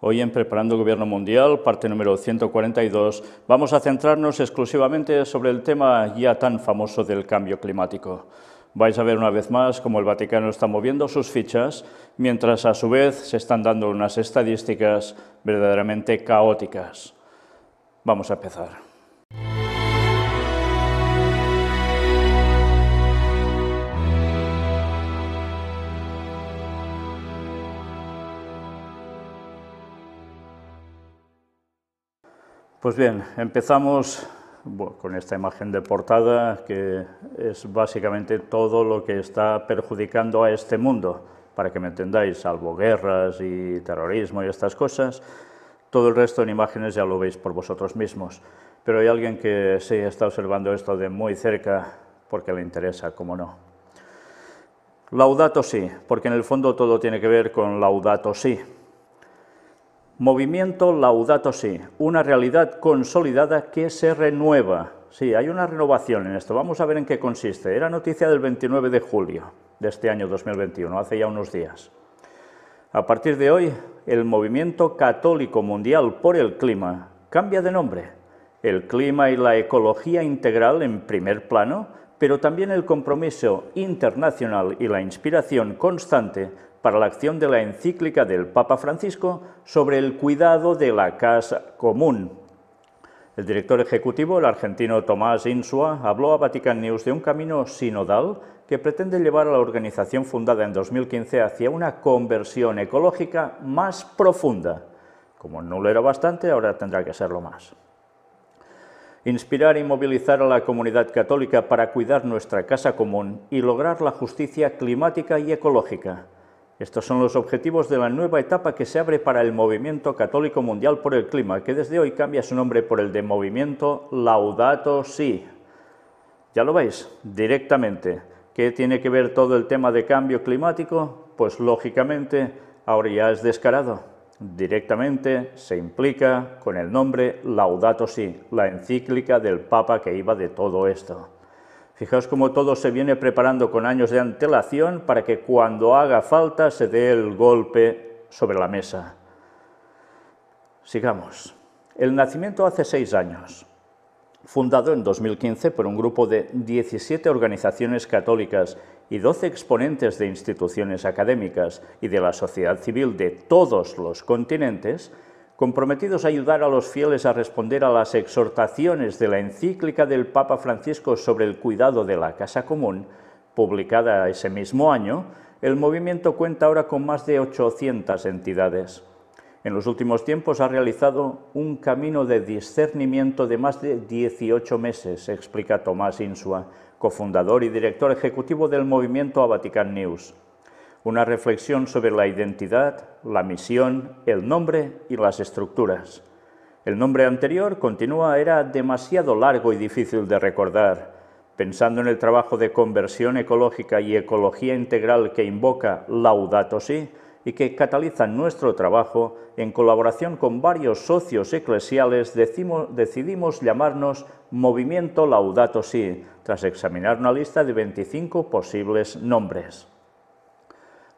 Hoy en Preparando el Gobierno Mundial, parte número 142, vamos a centrarnos exclusivamente sobre el tema ya tan famoso del cambio climático. Vais a ver una vez más cómo el Vaticano está moviendo sus fichas, mientras a su vez se están dando unas estadísticas verdaderamente caóticas. Vamos a empezar. Pues bien, empezamos con esta imagen de portada, que es básicamente todo lo que está perjudicando a este mundo. Para que me entendáis, salvo guerras y terrorismo y estas cosas, todo el resto en imágenes ya lo veis por vosotros mismos. Pero hay alguien que sí está observando esto de muy cerca porque le interesa, cómo no. Laudato Si, porque en el fondo todo tiene que ver con Laudato Si. Movimiento Laudato Si, una realidad consolidada que se renueva. Sí, hay una renovación en esto. Vamos a ver en qué consiste. Era noticia del 29 de julio de este año 2021, hace ya unos días. A partir de hoy, el Movimiento Católico Mundial por el Clima cambia de nombre. El clima y la ecología integral en primer plano, pero también el compromiso internacional y la inspiración constante para la acción de la encíclica del Papa Francisco sobre el cuidado de la casa común. El director ejecutivo, el argentino Tomás Insua, habló a Vatican News de un camino sinodal que pretende llevar a la organización fundada en 2015 hacia una conversión ecológica más profunda. Como no lo era bastante, ahora tendrá que serlo más. Inspirar y movilizar a la comunidad católica para cuidar nuestra casa común y lograr la justicia climática y ecológica. Estos son los objetivos de la nueva etapa que se abre para el Movimiento Católico Mundial por el Clima, que desde hoy cambia su nombre por el de Movimiento Laudato Si. ¿Ya lo veis? Directamente. ¿Qué tiene que ver todo el tema de cambio climático? Pues lógicamente ahora ya es descarado. Directamente se implica con el nombre Laudato Si, la encíclica del Papa que iba de todo esto. Fijaos cómo todo se viene preparando con años de antelación para que cuando haga falta se dé el golpe sobre la mesa. Sigamos. El nacimiento hace 6 años. Fundado en 2015 por un grupo de 17 organizaciones católicas y 12 exponentes de instituciones académicas y de la sociedad civil de todos los continentes, comprometidos a ayudar a los fieles a responder a las exhortaciones de la encíclica del Papa Francisco sobre el cuidado de la casa común, publicada ese mismo año, el movimiento cuenta ahora con más de 800 entidades. En los últimos tiempos ha realizado un camino de discernimiento de más de 18 meses, explica Tomás Insua, cofundador y director ejecutivo del movimiento a Vatican News. Una reflexión sobre la identidad, la misión, el nombre y las estructuras. El nombre anterior, continúa, era demasiado largo y difícil de recordar. Pensando en el trabajo de conversión ecológica y ecología integral que invoca Laudato Si y que cataliza nuestro trabajo, en colaboración con varios socios eclesiales decidimos llamarnos Movimiento Laudato Si, tras examinar una lista de 25 posibles nombres.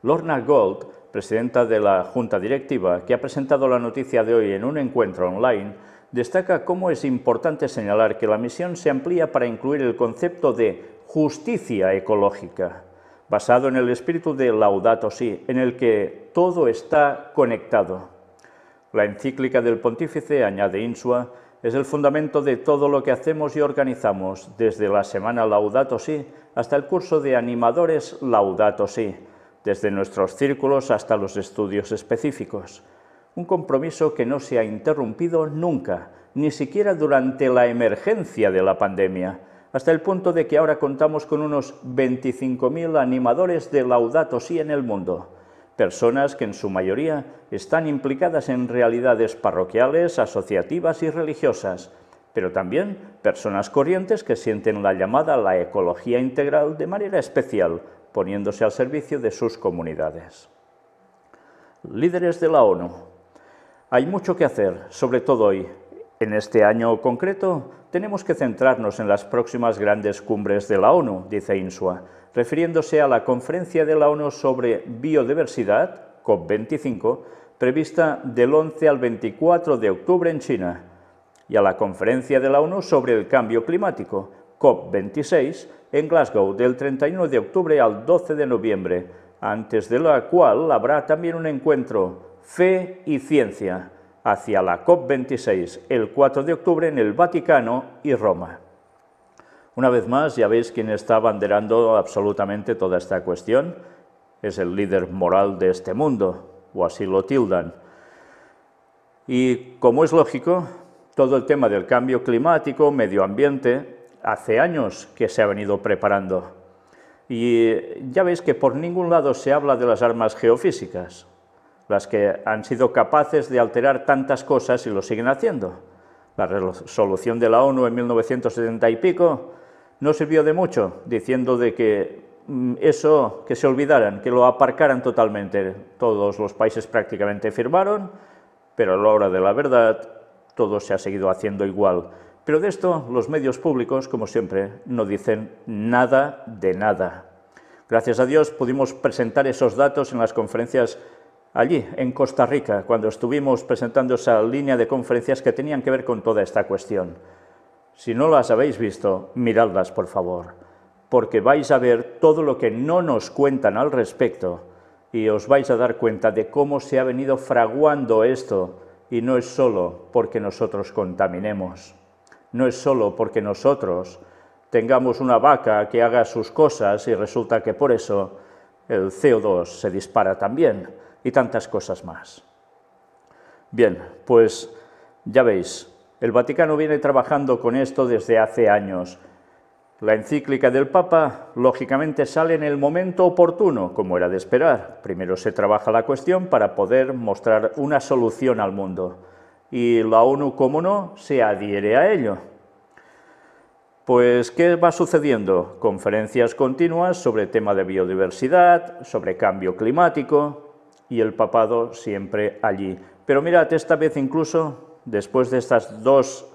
Lorna Gold, presidenta de la Junta Directiva, que ha presentado la noticia de hoy en un encuentro online, destaca cómo es importante señalar que la misión se amplía para incluir el concepto de justicia ecológica, basado en el espíritu de Laudato Si, en el que todo está conectado. La encíclica del pontífice, añade Insua, es el fundamento de todo lo que hacemos y organizamos, desde la semana Laudato Si hasta el curso de animadores Laudato Si, desde nuestros círculos hasta los estudios específicos. Un compromiso que no se ha interrumpido nunca, ni siquiera durante la emergencia de la pandemia, hasta el punto de que ahora contamos con unos 25.000 animadores de Laudato Si en el mundo, personas que en su mayoría están implicadas en realidades parroquiales, asociativas y religiosas, pero también personas corrientes que sienten la llamada a la ecología integral de manera especial, poniéndose al servicio de sus comunidades. Líderes de la ONU. Hay mucho que hacer, sobre todo hoy. En este año concreto, tenemos que centrarnos en las próximas grandes cumbres de la ONU, dice Insua, refiriéndose a la Conferencia de la ONU sobre Biodiversidad, COP25, prevista del 11 al 24 de octubre en China, y a la Conferencia de la ONU sobre el Cambio Climático, COP26, en Glasgow, del 31 de octubre al 12 de noviembre, antes de la cual habrá también un encuentro Fe y Ciencia, hacia la COP26, el 4 de octubre en el Vaticano y Roma. Una vez más, ya veis quién está abanderando absolutamente toda esta cuestión. Es el líder moral de este mundo, o así lo tildan. Y como es lógico, todo el tema del cambio climático, medio ambiente, hace años que se ha venido preparando. Y ya veis que por ningún lado se habla de las armas geofísicas, las que han sido capaces de alterar tantas cosas y lo siguen haciendo. La resolución de la ONU en 1970 y pico no sirvió de mucho, diciendo de que eso, que se olvidaran, que lo aparcaran totalmente. Todos los países prácticamente firmaron, pero a la hora de la verdad todo se ha seguido haciendo igual. Pero de esto los medios públicos, como siempre, no dicen nada de nada. Gracias a Dios pudimos presentar esos datos en las conferencias allí, en Costa Rica, cuando estuvimos presentando esa línea de conferencias que tenían que ver con toda esta cuestión. Si no las habéis visto, miradlas, por favor, porque vais a ver todo lo que no nos cuentan al respecto y os vais a dar cuenta de cómo se ha venido fraguando esto, y no es solo porque nosotros contaminemos, no es solo porque nosotros tengamos una vaca que haga sus cosas y resulta que por eso el CO2 se dispara también, y tantas cosas más. Bien, pues ya veis, el Vaticano viene trabajando con esto desde hace años. La encíclica del Papa, lógicamente, sale en el momento oportuno, como era de esperar. Primero se trabaja la cuestión para poder mostrar una solución al mundo. Y la ONU, como no, se adhiere a ello. Pues, ¿qué va sucediendo? Conferencias continuas sobre el tema de biodiversidad, sobre cambio climático, y el papado siempre allí. Pero mirad, esta vez incluso, después de estas dos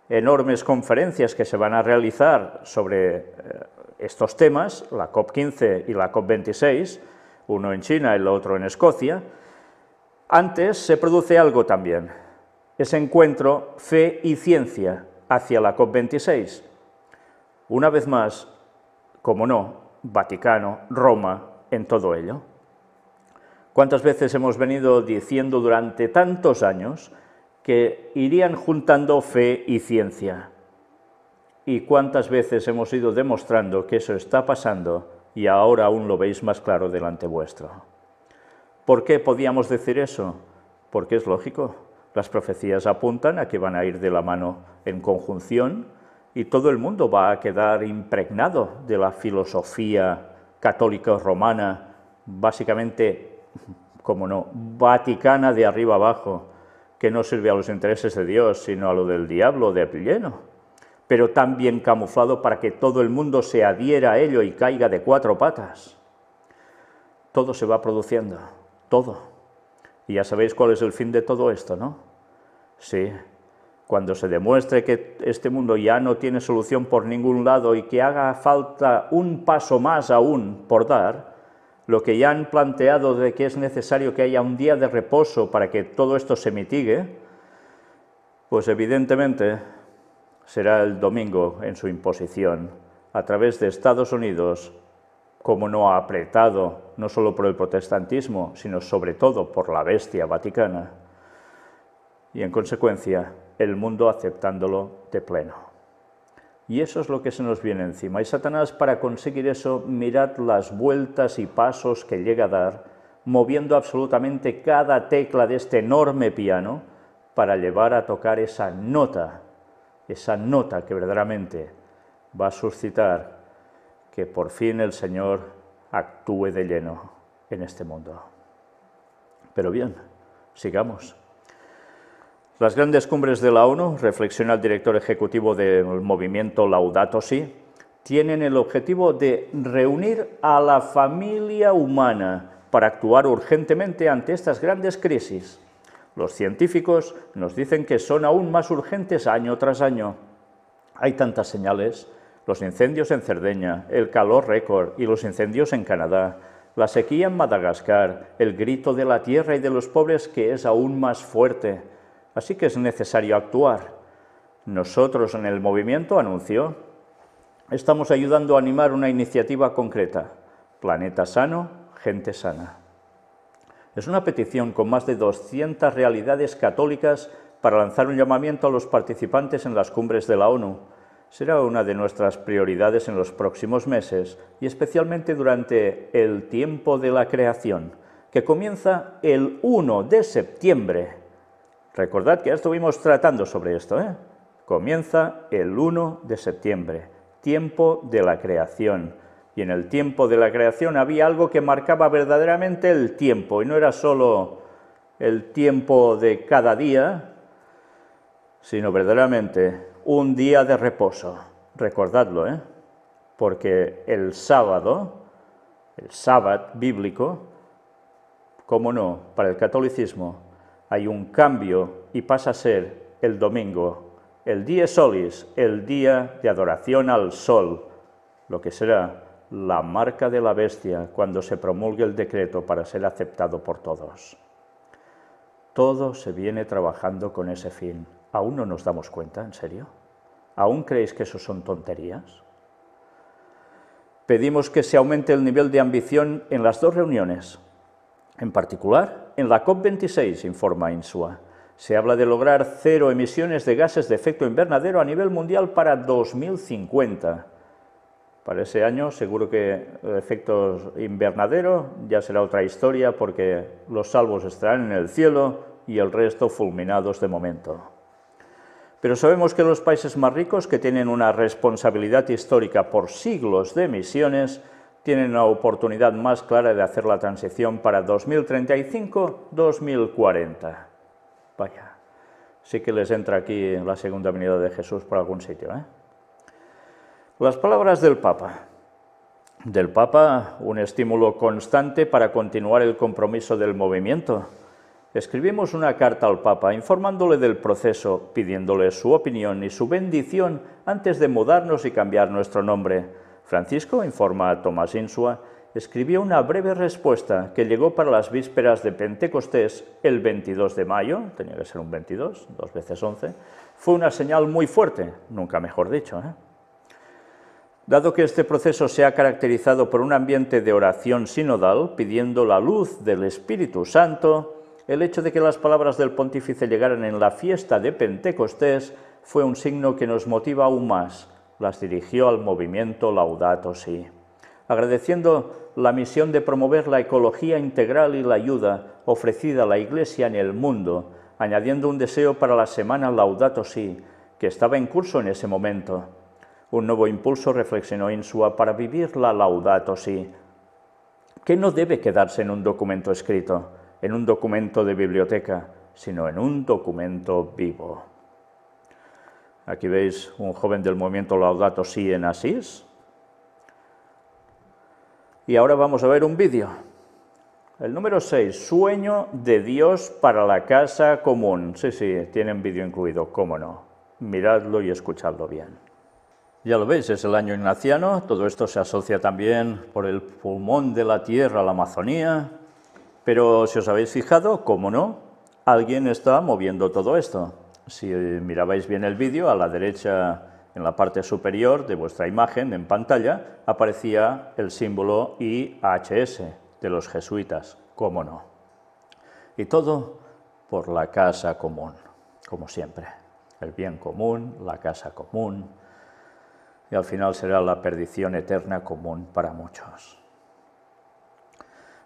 enormes conferencias que se van a realizar sobre estos temas, la COP15 y la COP26, uno en China y el otro en Escocia, antes se produce algo también, ese encuentro Fe y Ciencia hacia la COP26. Una vez más, como no, Vaticano, Roma, en todo ello. ¿Cuántas veces hemos venido diciendo durante tantos años que irían juntando fe y ciencia? ¿Y cuántas veces hemos ido demostrando que eso está pasando y ahora aún lo veis más claro delante vuestro? ¿Por qué podíamos decir eso? Porque es lógico, las profecías apuntan a que van a ir de la mano en conjunción y todo el mundo va a quedar impregnado de la filosofía católica romana, básicamente, como no, vaticana de arriba abajo, que no sirve a los intereses de Dios, sino a lo del diablo de lleno, pero tan bien camuflado para que todo el mundo se adhiera a ello y caiga de cuatro patas. Todo se va produciendo, todo. Y ya sabéis cuál es el fin de todo esto, ¿no? Sí, cuando se demuestre que este mundo ya no tiene solución por ningún lado y que haga falta un paso más aún por dar, lo que ya han planteado de que es necesario que haya un día de reposo para que todo esto se mitigue, pues evidentemente será el domingo en su imposición, a través de Estados Unidos, como no ha apretado, no solo por el protestantismo, sino sobre todo por la bestia vaticana, y en consecuencia el mundo aceptándolo de pleno. Y eso es lo que se nos viene encima. Y Satanás, para conseguir eso, mirad las vueltas y pasos que llega a dar, moviendo absolutamente cada tecla de este enorme piano para llevar a tocar esa nota que verdaderamente va a suscitar que por fin el Señor actúe de lleno en este mundo. Pero bien, sigamos. Las grandes cumbres de la ONU, reflexiona el director ejecutivo del movimiento Laudato Si', tienen el objetivo de reunir a la familia humana para actuar urgentemente ante estas grandes crisis. Los científicos nos dicen que son aún más urgentes año tras año. Hay tantas señales, los incendios en Cerdeña, el calor récord y los incendios en Canadá, la sequía en Madagascar, el grito de la tierra y de los pobres que es aún más fuerte. Así que es necesario actuar. Nosotros en el movimiento, anunció, estamos ayudando a animar una iniciativa concreta. Planeta sano, gente sana. Es una petición con más de 200 realidades católicas para lanzar un llamamiento a los participantes en las cumbres de la ONU. Será una de nuestras prioridades en los próximos meses y especialmente durante el tiempo de la creación, que comienza el 1 de septiembre. Recordad que ya estuvimos tratando sobre esto, ¿eh? Comienza el 1 de septiembre, tiempo de la creación. Y en el tiempo de la creación había algo que marcaba verdaderamente el tiempo, y no era solo el tiempo de cada día, sino verdaderamente un día de reposo. Recordadlo, ¿eh? Porque el sábado bíblico, cómo no, para el catolicismo, hay un cambio y pasa a ser el domingo, el dies solis, el día de adoración al sol, lo que será la marca de la bestia cuando se promulgue el decreto para ser aceptado por todos. Todo se viene trabajando con ese fin. ¿Aún no nos damos cuenta, en serio? ¿Aún creéis que eso son tonterías? Pedimos que se aumente el nivel de ambición en las dos reuniones. En particular, en la COP26, informa INSUA, se habla de lograr 0 emisiones de gases de efecto invernadero a nivel mundial para 2050. Para ese año seguro que el efecto invernadero ya será otra historia porque los salvos estarán en el cielo y el resto fulminados de momento. Pero sabemos que los países más ricos, que tienen una responsabilidad histórica por siglos de emisiones, tienen una oportunidad más clara de hacer la transición para 2035-2040. Vaya, sí que les entra aquí la segunda venida de Jesús por algún sitio, ¿eh? Las palabras del Papa. Del Papa, un estímulo constante para continuar el compromiso del movimiento. Escribimos una carta al Papa informándole del proceso, pidiéndole su opinión y su bendición antes de mudarnos y cambiar nuestro nombre. Francisco, informa a Tomás Insua, escribió una breve respuesta que llegó para las vísperas de Pentecostés el 22 de mayo, tenía que ser un 22, 2 veces 11, fue una señal muy fuerte, nunca mejor dicho, ¿eh? Dado que este proceso se ha caracterizado por un ambiente de oración sinodal, pidiendo la luz del Espíritu Santo, el hecho de que las palabras del pontífice llegaran en la fiesta de Pentecostés fue un signo que nos motiva aún más. Las dirigió al movimiento Laudato Si, agradeciendo la misión de promover la ecología integral y la ayuda ofrecida a la Iglesia en el mundo, añadiendo un deseo para la semana Laudato Si, que estaba en curso en ese momento. Un nuevo impulso, reflexionó Insua, para vivir la Laudato Si, que no debe quedarse en un documento escrito, en un documento de biblioteca, sino en un documento vivo. Aquí veis un joven del movimiento Laudato Si en Asís. Y ahora vamos a ver un vídeo. El número 6, Sueño de Dios para la casa común. Sí, tienen vídeo incluido, cómo no. Miradlo y escuchadlo bien. Ya lo veis, es el año ignaciano, todo esto se asocia también por el pulmón de la tierra, la Amazonía, pero si os habéis fijado, cómo no, alguien está moviendo todo esto. Si mirabais bien el vídeo, a la derecha, en la parte superior de vuestra imagen, en pantalla, aparecía el símbolo IHS de los jesuitas, cómo no. Y todo por la casa común, como siempre. El bien común, la casa común, y al final será la perdición eterna común para muchos.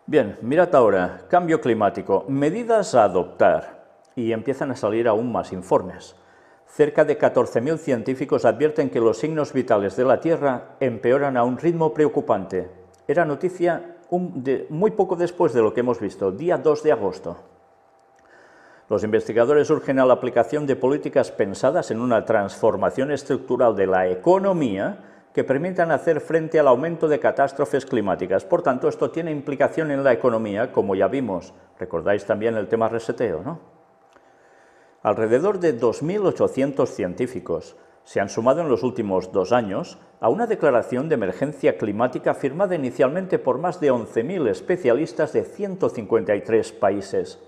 Bien, mirad ahora, cambio climático, medidas a adoptar, y empiezan a salir aún más informes. Cerca de 14.000 científicos advierten que los signos vitales de la Tierra empeoran a un ritmo preocupante. Era noticia muy poco después de lo que hemos visto, día 2 de agosto. Los investigadores urgen a la aplicación de políticas pensadas en una transformación estructural de la economía que permitan hacer frente al aumento de catástrofes climáticas. Por tanto, esto tiene implicación en la economía, como ya vimos. Recordáis también el tema reseteo, ¿no? Alrededor de 2.800 científicos se han sumado en los últimos 2 años a una declaración de emergencia climática firmada inicialmente por más de 11.000 especialistas de 153 países,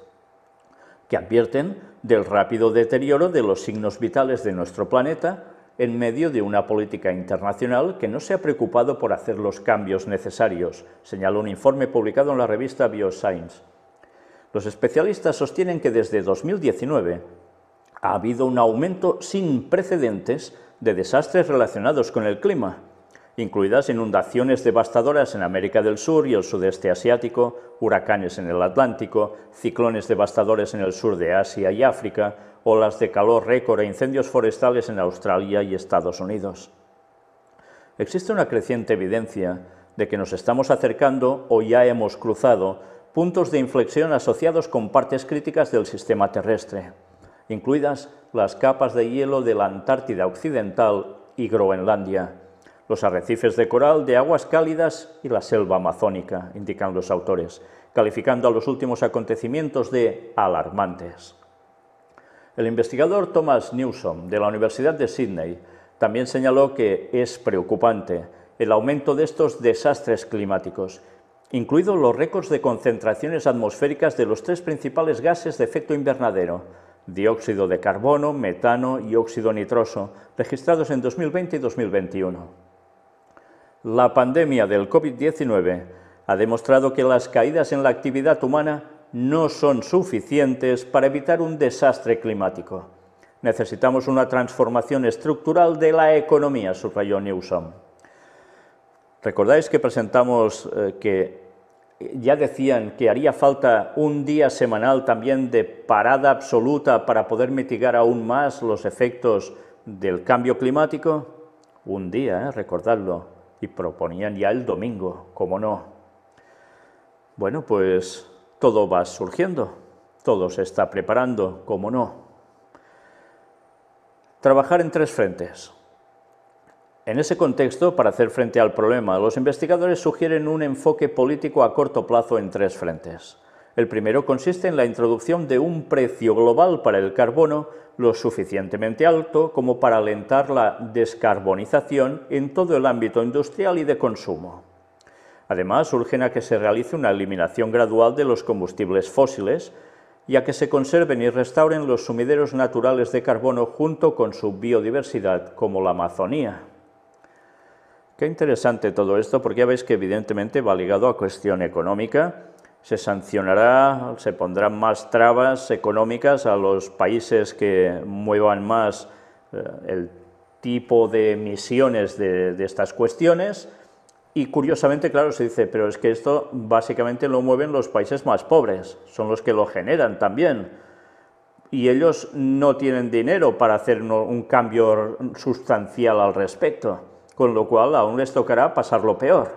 que advierten del rápido deterioro de los signos vitales de nuestro planeta en medio de una política internacional que no se ha preocupado por hacer los cambios necesarios, señala un informe publicado en la revista Bioscience. Los especialistas sostienen que desde 2019 ha habido un aumento sin precedentes de desastres relacionados con el clima, incluidas inundaciones devastadoras en América del Sur y el sudeste asiático, huracanes en el Atlántico, ciclones devastadores en el sur de Asia y África, olas de calor récord e incendios forestales en Australia y Estados Unidos. Existe una creciente evidencia de que nos estamos acercando o ya hemos cruzado puntos de inflexión asociados con partes críticas del sistema terrestre, incluidas las capas de hielo de la Antártida Occidental y Groenlandia, los arrecifes de coral de aguas cálidas y la selva amazónica, indican los autores, calificando a los últimos acontecimientos de alarmantes. El investigador Thomas Newsom, de la Universidad de Sydney, también señaló que es preocupante el aumento de estos desastres climáticos, incluidos los récords de concentraciones atmosféricas de los 3 principales gases de efecto invernadero, dióxido de carbono, metano y óxido nitroso, registrados en 2020 y 2021. La pandemia del COVID-19 ha demostrado que las caídas en la actividad humana no son suficientes para evitar un desastre climático. Necesitamos una transformación estructural de la economía, subrayó Newsom. ¿Recordáis que presentamos que ya decían que haría falta un día semanal también de parada absoluta para poder mitigar aún más los efectos del cambio climático? Un día, recordadlo, y proponían ya el domingo, ¿cómo no? Bueno, pues todo va surgiendo, todo se está preparando, ¿cómo no? Trabajar en 3 frentes. En ese contexto, para hacer frente al problema, los investigadores sugieren un enfoque político a corto plazo en 3 frentes. El primero consiste en la introducción de un precio global para el carbono lo suficientemente alto como para alentar la descarbonización en todo el ámbito industrial y de consumo. Además, urgen a que se realice una eliminación gradual de los combustibles fósiles y a que se conserven y restauren los sumideros naturales de carbono junto con su biodiversidad, como la Amazonía. Qué interesante todo esto, porque ya veis que evidentemente va ligado a cuestión económica. Se sancionará, se pondrán más trabas económicas a los países que muevan más el tipo de emisiones de estas cuestiones. Y curiosamente, claro, se dice, pero es que esto básicamente lo mueven los países más pobres, son los que lo generan también. Y ellos no tienen dinero para hacer un cambio sustancial al respecto, con lo cual aún les tocará pasarlo peor.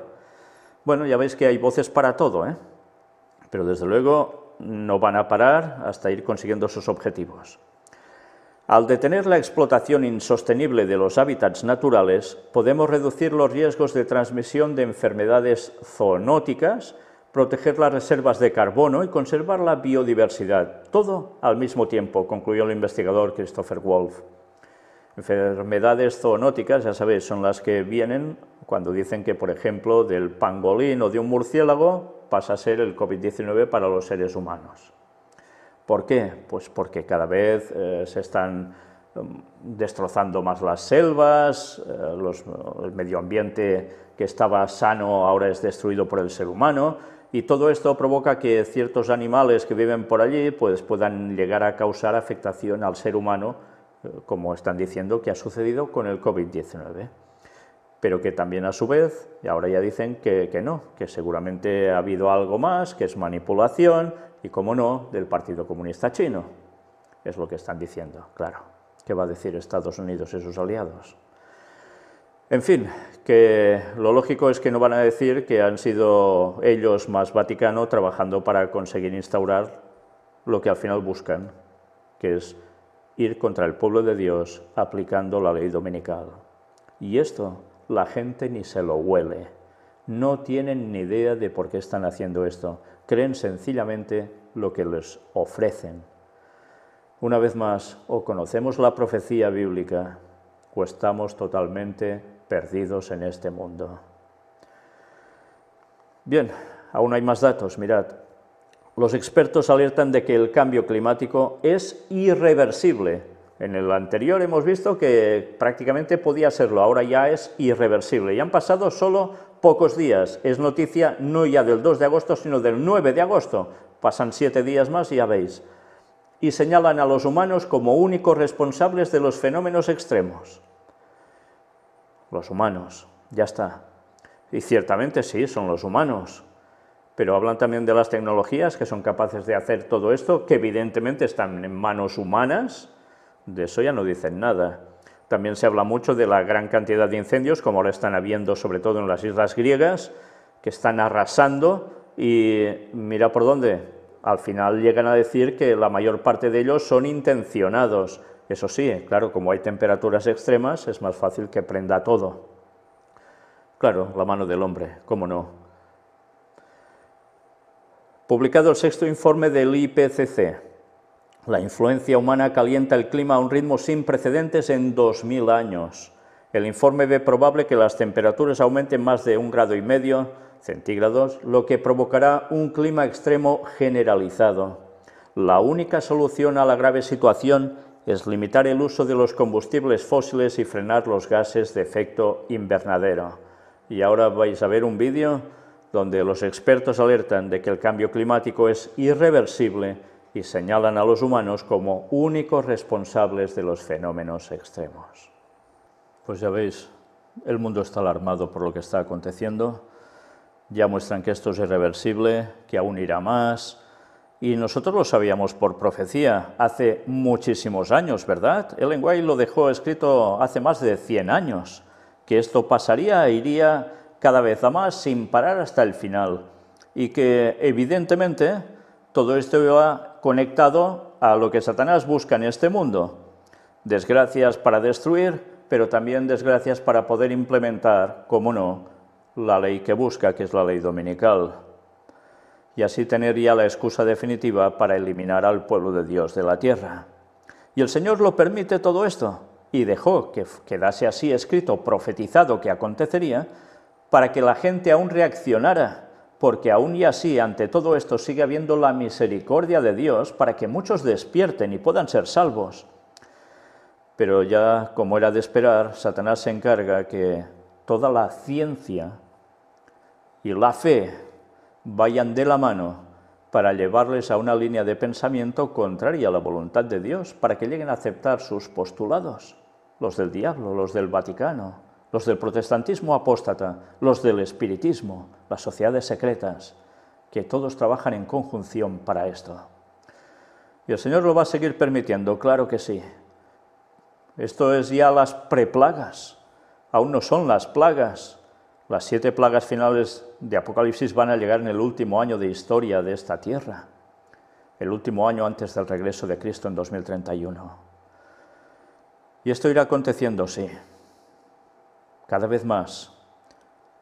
Bueno, ya veis que hay voces para todo, pero desde luego no van a parar hasta ir consiguiendo sus objetivos. Al detener la explotación insostenible de los hábitats naturales, podemos reducir los riesgos de transmisión de enfermedades zoonóticas, proteger las reservas de carbono y conservar la biodiversidad, todo al mismo tiempo, concluyó el investigador Christopher Wolf. Enfermedades zoonóticas, ya sabéis, son las que vienen cuando dicen que, por ejemplo, del pangolín o de un murciélago pasa a ser el COVID-19 para los seres humanos. ¿Por qué? Pues porque cada vez se están destrozando más las selvas, el medio ambiente que estaba sano ahora es destruido por el ser humano, y todo esto provoca que ciertos animales que viven por allí pues puedan llegar a causar afectación al ser humano, como están diciendo que ha sucedido con el COVID-19. Pero que también a su vez, y ahora ya dicen que no, que seguramente ha habido algo más, que es manipulación, y cómo no, del Partido Comunista Chino. Es lo que están diciendo, claro. ¿Qué va a decir Estados Unidos y sus aliados? En fin, que lo lógico es que no van a decir que han sido ellos más Vaticano trabajando para conseguir instaurar lo que al final buscan, que es ir contra el pueblo de Dios aplicando la ley dominical. Y esto la gente ni se lo huele, no tienen ni idea de por qué están haciendo esto, creen sencillamente lo que les ofrecen. Una vez más, o conocemos la profecía bíblica, o estamos totalmente perdidos en este mundo. Bien, aún hay más datos, mirad. Los expertos alertan de que el cambio climático es irreversible. En el anterior hemos visto que prácticamente podía serlo, ahora ya es irreversible. Y han pasado solo pocos días. Es noticia no ya del 2 de agosto, sino del 9 de agosto. Pasan 7 días más y ya veis. Y señalan a los humanos como únicos responsables de los fenómenos extremos. Los humanos, ya está. Y ciertamente sí, son los humanos. Pero hablan también de las tecnologías que son capaces de hacer todo esto, que evidentemente están en manos humanas. De eso ya no dicen nada. También se habla mucho de la gran cantidad de incendios, como ahora están habiendo, sobre todo en las islas griegas, que están arrasando, y mira por dónde. Al final llegan a decir que la mayor parte de ellos son intencionados. Eso sí, claro, como hay temperaturas extremas, es más fácil que prenda todo. Claro, la mano del hombre, cómo no. Publicado el 6º informe del IPCC. La influencia humana calienta el clima a un ritmo sin precedentes en 2000 años. El informe ve probable que las temperaturas aumenten más de 1,5 grados centígrados, lo que provocará un clima extremo generalizado. La única solución a la grave situación es limitar el uso de los combustibles fósiles y frenar los gases de efecto invernadero. Y ahora vais a ver un vídeo donde los expertos alertan de que el cambio climático es irreversible y señalan a los humanos como únicos responsables de los fenómenos extremos. Pues ya veis, el mundo está alarmado por lo que está aconteciendo. Ya muestran que esto es irreversible, que aún irá más. Y nosotros lo sabíamos por profecía hace muchísimos años, ¿verdad? Ellen White lo dejó escrito hace más de 100 años, que esto pasaría e iría cada vez a más sin parar hasta el final. Y que evidentemente todo esto va conectado a lo que Satanás busca en este mundo. Desgracias para destruir, pero también desgracias para poder implementar, como no, la ley que busca, que es la ley dominical. Y así tener ya la excusa definitiva para eliminar al pueblo de Dios de la tierra. Y el Señor lo permite todo esto, y dejó que quedase así escrito, profetizado que acontecería, para que la gente aún reaccionara, porque aún y así ante todo esto sigue habiendo la misericordia de Dios para que muchos despierten y puedan ser salvos. Pero ya, como era de esperar, Satanás se encarga que toda la ciencia y la fe vayan de la mano para llevarles a una línea de pensamiento contraria a la voluntad de Dios, para que lleguen a aceptar sus postulados, los del diablo, los del Vaticano, los del protestantismo apóstata, los del espiritismo, las sociedades secretas, que todos trabajan en conjunción para esto. Y el Señor lo va a seguir permitiendo, claro que sí. Esto es ya las preplagas, aún no son las plagas. Las 7 plagas finales de Apocalipsis van a llegar en el último año de historia de esta tierra, el último año antes del regreso de Cristo en 2031. Y esto irá aconteciendo, sí, cada vez más,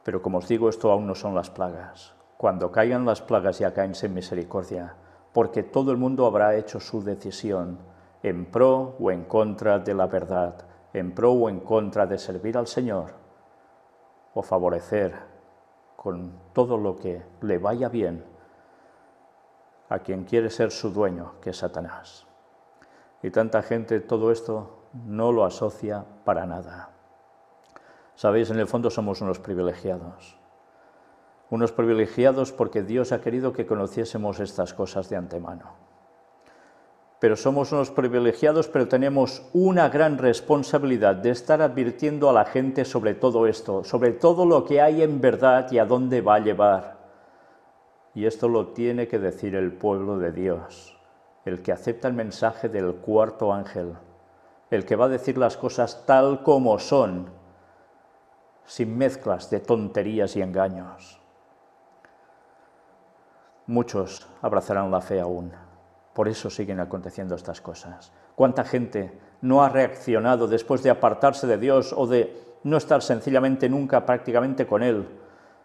pero como os digo, esto aún no son las plagas. Cuando caigan las plagas ya caen sin misericordia, porque todo el mundo habrá hecho su decisión en pro o en contra de la verdad, en pro o en contra de servir al Señor, o favorecer con todo lo que le vaya bien a quien quiere ser su dueño, que es Satanás. Y tanta gente todo esto no lo asocia para nada. Sabéis, en el fondo somos unos privilegiados porque Dios ha querido que conociésemos estas cosas de antemano. Pero somos unos privilegiados, pero tenemos una gran responsabilidad de estar advirtiendo a la gente sobre todo esto, sobre todo lo que hay en verdad y a dónde va a llevar. Y esto lo tiene que decir el pueblo de Dios, el que acepta el mensaje del 4.º ángel, el que va a decir las cosas tal como son, sin mezclas de tonterías y engaños. Muchos abrazarán la fe aún. Por eso siguen aconteciendo estas cosas. ¿Cuánta gente no ha reaccionado después de apartarse de Dios o de no estar sencillamente nunca prácticamente con Él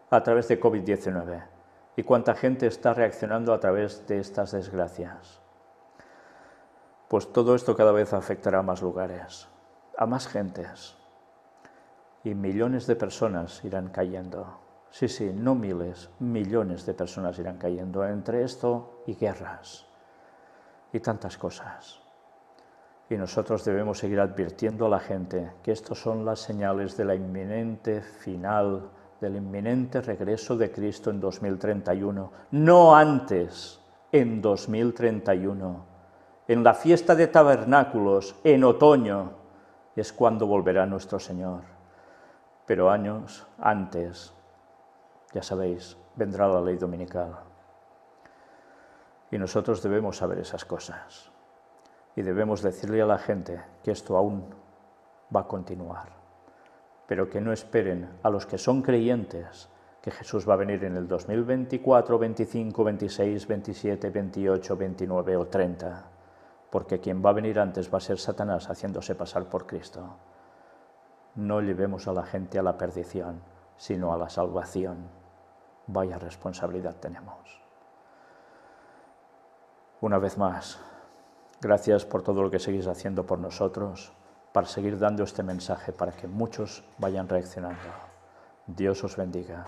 a través de COVID-19? ¿Y cuánta gente está reaccionando a través de estas desgracias? Pues todo esto cada vez afectará a más lugares, a más gentes. y millones de personas irán cayendo. Sí, sí, no miles, millones de personas irán cayendo entre esto y guerras y tantas cosas. Y nosotros debemos seguir advirtiendo a la gente que estos son las señales de la inminente final, del inminente regreso de Cristo en 2031, no antes, en 2031. En la fiesta de tabernáculos, en otoño, es cuando volverá nuestro Señor. Pero años antes, ya sabéis, vendrá la ley dominical. Y nosotros debemos saber esas cosas. Y debemos decirle a la gente que esto aún va a continuar, pero que no esperen a los que son creyentes que Jesús va a venir en el 2024, 25, 26, 27, 28, 29 o 30, porque quien va a venir antes va a ser Satanás haciéndose pasar por Cristo. No llevemos a la gente a la perdición, sino a la salvación. Vaya responsabilidad tenemos. Una vez más, gracias por todo lo que seguís haciendo por nosotros, para seguir dando este mensaje, para que muchos vayan reaccionando. Dios os bendiga.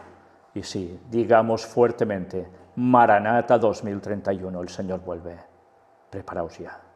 Y sí, digamos fuertemente, Maranata 2031, el Señor vuelve. Preparaos ya.